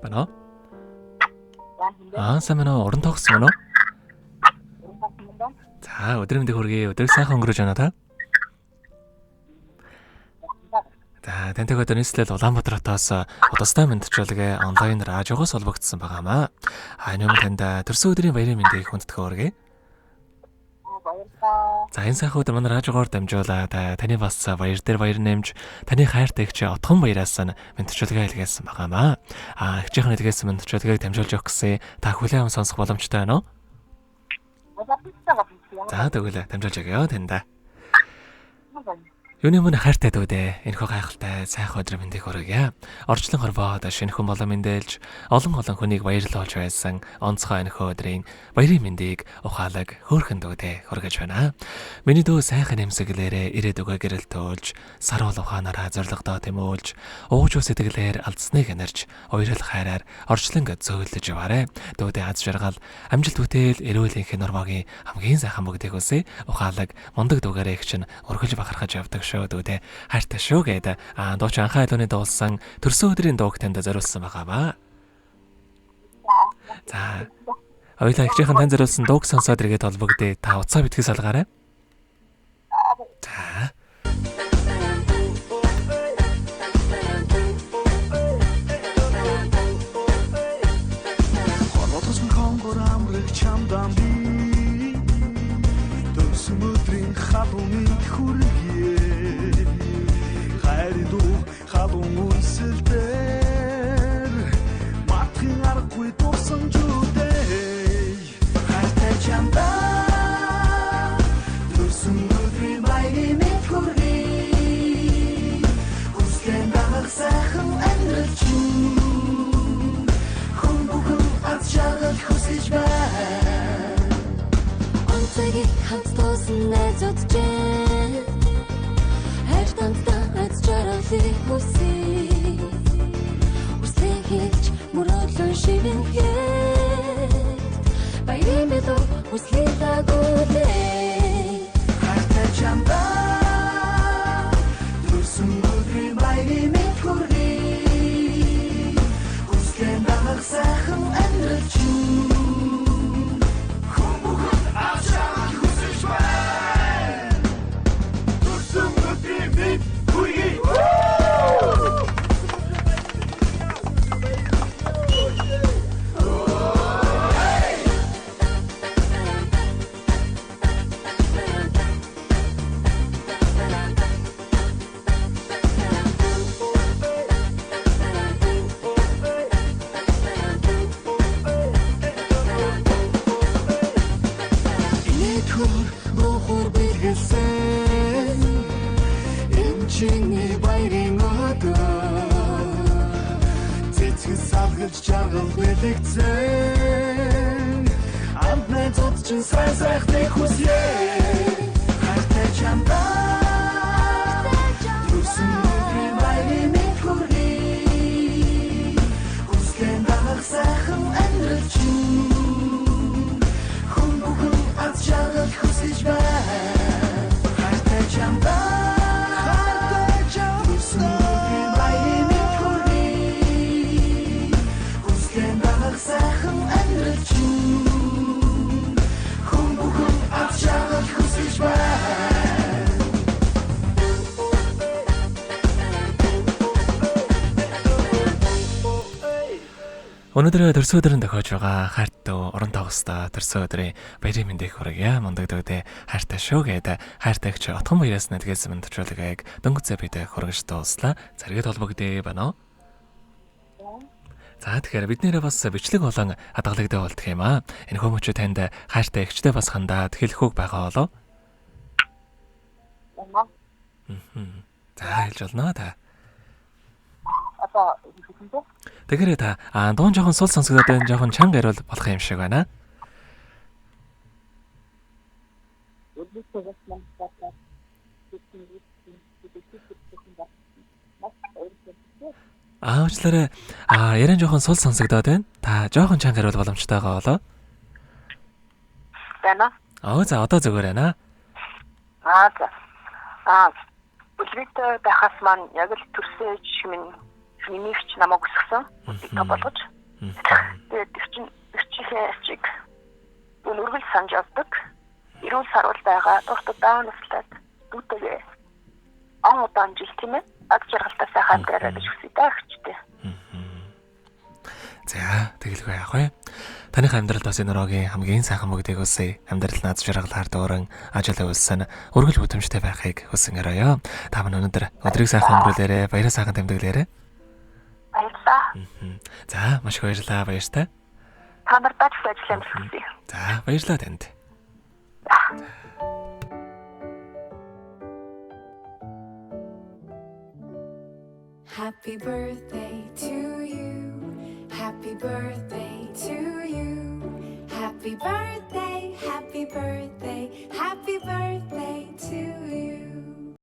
Байна уу? Сайн байна уу? Уран тогсон байна уу? За, өдрийн мэндийг хүргэе. Өдрийг сайхан өнгөрөөж байна та. За, тэнтэйг өдөр нийслэл Улаанбаатар хотоос удастай мэдчилгээ онлайн радиогоос холбогдсон байгаамаа. Энэ юм танд төрсөн өдрийн баярын мэндийг хүндэтгэн хүргэе. За, энэ сайхан өдөр манай радиогоор дамжуулаад таны бас баяр дээр баяр нэмж таны хайртай их отхон баяраас мэдчилгээ илгээсэн байгаамаа. Хичээхэн илгээсэн мэдчилгээг дамжуулж өгөх гэсэн та хүлээн аван сонсох боломжтой байна уу? За, тэгвэл дамжуулж өгье танда. Юуны мөн хайртай дүүдээ энэхүү гайхалтай сайхан өдрийн мэндийг хүргье. Орчлон хорвоод шинэхэн болон мэндэлж олон хүнийг баярлуулж байсан онцгой энэхүү өдрийн баярын мэндийг ухаалаг хөөрхөн дүүдээ хүргэж байна. Миний дүү сайхан нэмсэглээрээ ирээд өгөө гэрэл төөлж, сар бол ухаанаараа зоригдоо тэмүүлж, ууж ус сэтгэлээр алдсныг энерж, уярал хайраар орчлон зөөлөж яваарэ. Дүүдээ аз жаргал, амжилт бүтээл, эрүүлэнх нормогийн хамгийн сайхан бүгдийг үсэ ухаалаг мундаг дүүгээрээ их чинь өргөж бахархаж явдаг дүүдээ хайртай шүү гэдэг дууч анхаа хэлүүний дуулсан төрсөн өдрийн дууг танд зориулсан байгаа. За хоёулаа ихчийнхэн тань зориулсан дууг сонсоод иргэд холбогдъё. Та утсаа битгий салгаарай. За Хонотос хонгор амрыг чамдан би төрсөн өдрийн халуун хүргье. Халуун үнсэлдэр матхын аргагүй дурсан жүдэй хайртай чамдаа төрсөн өдрийн баярын мэнд хүргэе. Хүслэн дагах сайхан амьдрал чинь хүн бүхэн аз жаргал хүсэж байна. Онцгийг хамт тоосон найзууд чинь хайртандаа аз жаргалыг хүсье. Үслэн хийж мөрөдлөн шивэн хэд баярын мэнд хүслээ дагуулээ. Хайртай чамдаа төрсөн өдрийн баярын мэнд хүргэе. Хүслэн дагах сайхан амьдрал чинь хүн бүхэн аз жаргал хүсэж байна. Төрсөн өдрийн мэнд хүргэе. Бохор бэлгэлсэн энэ чиний баярын өдөр цэцэг салгаж жаргал бэлэгцэн амт найзууд чинь сайн сайхныг хүсье. Хайртай чамдаа төрсөн өдрийн баярын мэнд хүргэе. Хүслэн дагах сайхан амьдрал чинь хүн бүхэн аз жаргал хүсэж байна. Хайртай чамдаа төрсөн өдрийн баярын мэнд хүргэе. Хүслэн дагах сайхан амьдрал чинь хүн бүхэн аз жаргал хүсэж байна. өнөөдөр төрсөн өдрийн тохиож байгаа хайртай уран тогстой төрсөн өдрийн баярын мэндийг хүргье. Мундаг дүүдээ хайртай шүү гэдэг хайртай ч отхон баяраас нэдгээсэн мэдчилгээг дөнгөцөө бид хүргэж дууслаа. Зэрэгэд холбогдъё байна уу? За тэгэхээр бид нэрээ бас бичлэг болон хадгалагтай болдох юм аа. Энэ хүмүүчүүд танд хайртай ихчтэй бас хандаад хэлэх үг байгаа болоо? За хэлж болно та. Тэгэхээр та дуун жоохон сул сонсогдоод байна, жоохон чанга ярил болох юм шиг байна. Уучлаарай. Яран жоохон сул сонсогдоод байна. Та жоохон чанга ярил боломжтой байгаа болоо? Байна. За одоо зүгээр байна. За. Үлрийтэй байхаас маань яг л төрсөн ээж минь Минийгч намайг өсгсөн. Та болгож. Тэгээд ирчихээ чиг өнөргөл санаж явдаг. Ирүүл сарвал байгаа. Дуртад даун нэслээд дүүтэйгээ удаан жил тийм ээ. Ад жаргалтай сайхан амьдраад гэж хүсэж таагчтэй. За тэгэлгүй яах вэ? Таних амьдралд бас энэ ороогийн хамгийн сайхан мөгдөг үсэй. Амьдрал наад жаргалаар дууран ажил үйлсэн өргөл бүтэмжтэй байхыг хүсэн өрөөё. Та бүхэн өнөөдөр өдрийг сайхан өнгөрүүлээрэ, баяраа сайхан тэмдэглээрэ. Баярлалаа. За маш их баярлалаа, баяртай. Та нартай ч ажиллаж хүсье. За баярлалаа танд. Happy birthday to you. Happy birthday to you. Happy birthday, happy birthday, happy birthday.